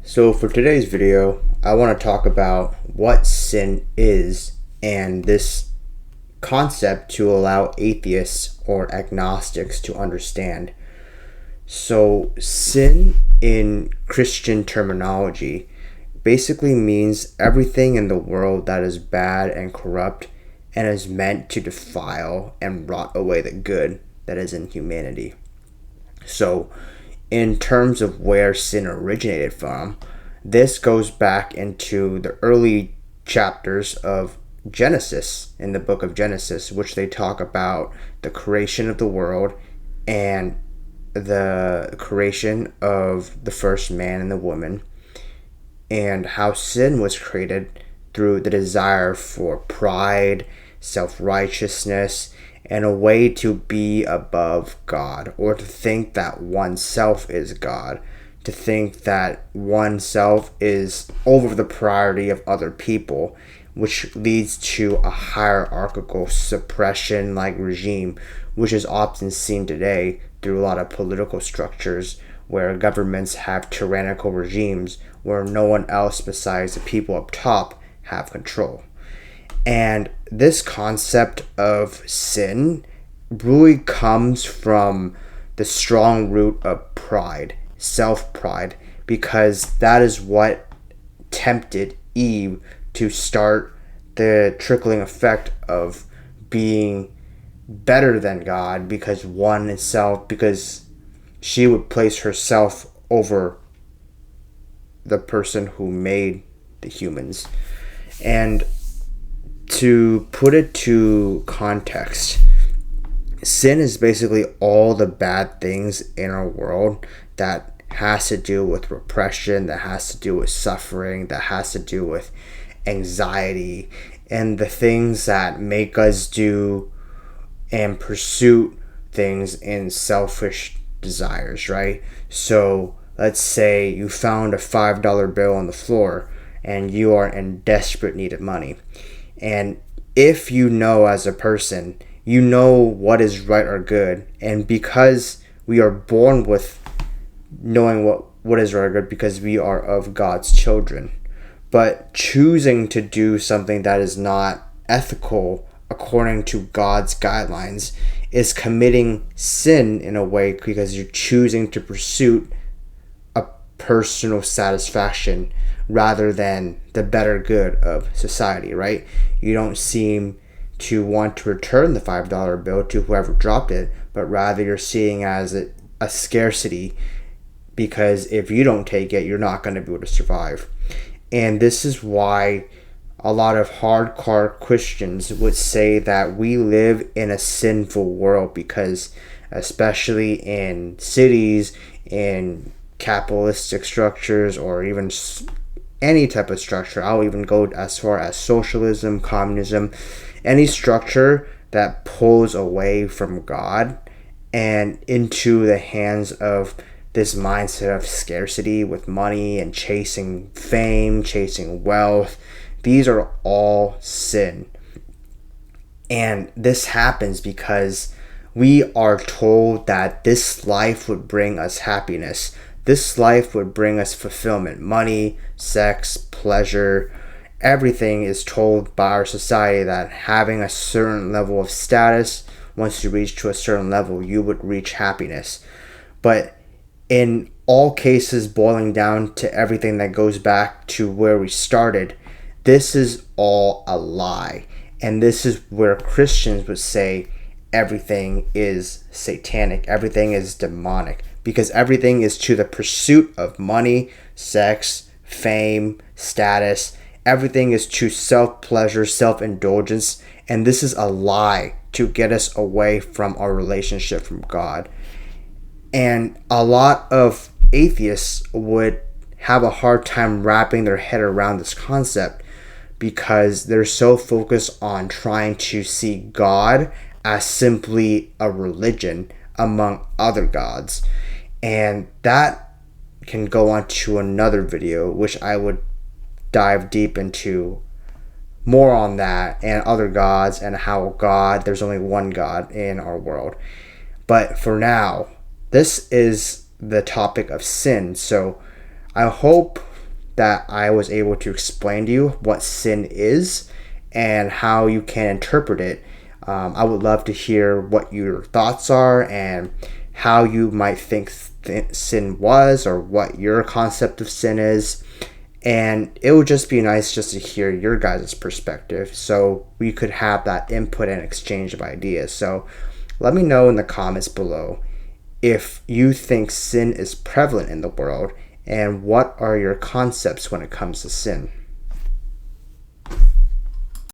So for today's video, I want to talk about what sin is and this concept to allow atheists or agnostics to understand. So sin in Christian terminology basically means everything in the world that is bad and corrupt and is meant to defile and rot away the good that is in humanity. So, in terms of where sin originated from, this goes back into the early chapters of Genesis, in the book of Genesis, which they talk about the creation of the world and the creation of the first man and the woman, and how sin was created through the desire for pride, self righteousness, and a way to be above God, or to think that oneself is God, to think that oneself is over the priority of other people, which leads to a hierarchical suppression like regime, which is often seen today through a lot of political structures where governments have tyrannical regimes where no one else besides the people up top have control. And this concept of sin really comes from the strong root of pride, self pride, because that is what tempted Eve to start the trickling effect of being better than God because she would place herself over the person who made the humans. And to put it to context, sin is basically all the bad things in our world that has to do with repression, that has to do with suffering, that has to do with anxiety, and the things that make us do and pursue things in selfish desires, right? So let's say you found a $5 bill on the floor and you are in desperate need of money. And if you know as a person, you know what is right or good, and because we are born with knowing what is right or good because we are of God's children, but choosing to do something that is not ethical according to God's guidelines is committing sin in a way because you're choosing to pursue a personal satisfaction rather than the better good of society, right? You don't seem to want to return the $5 bill to whoever dropped it, but rather you're seeing as a scarcity because if you don't take it, you're not going to be able to survive. And this is why a lot of hardcore Christians would say that we live in a sinful world because, especially in cities, in capitalistic structures, or even any type of structure, I'll even go as far as socialism, communism, any structure that pulls away from God and into the hands of this mindset of scarcity with money and chasing fame, chasing wealth. These are all sin. And this happens because we are told that this life would bring us happiness. This life would bring us fulfillment, money, sex, pleasure. Everything is told by our society that having a certain level of status, once you reach to a certain level, you would reach happiness. But in all cases, boiling down to everything that goes back to where we started, this is all a lie. And this is where Christians would say everything is satanic, everything is demonic, because everything is to the pursuit of money, sex, fame, status. Everything is to self-pleasure, self-indulgence, and this is a lie to get us away from our relationship from God. And a lot of atheists would have a hard time wrapping their head around this concept because they're so focused on trying to see God as simply a religion among other gods. And that can go on to another video, which I would dive deep into more on that and other gods and how there's only one God in our world. But for now, this is the topic of sin. So I hope that I was able to explain to you what sin is and how you can interpret it. I would love to hear what your thoughts are and how you might think sin was, or what your concept of sin is. And it would just be nice just to hear your guys' perspective so we could have that input and exchange of ideas. So let me know in the comments below if you think sin is prevalent in the world, and what are your concepts when it comes to sin.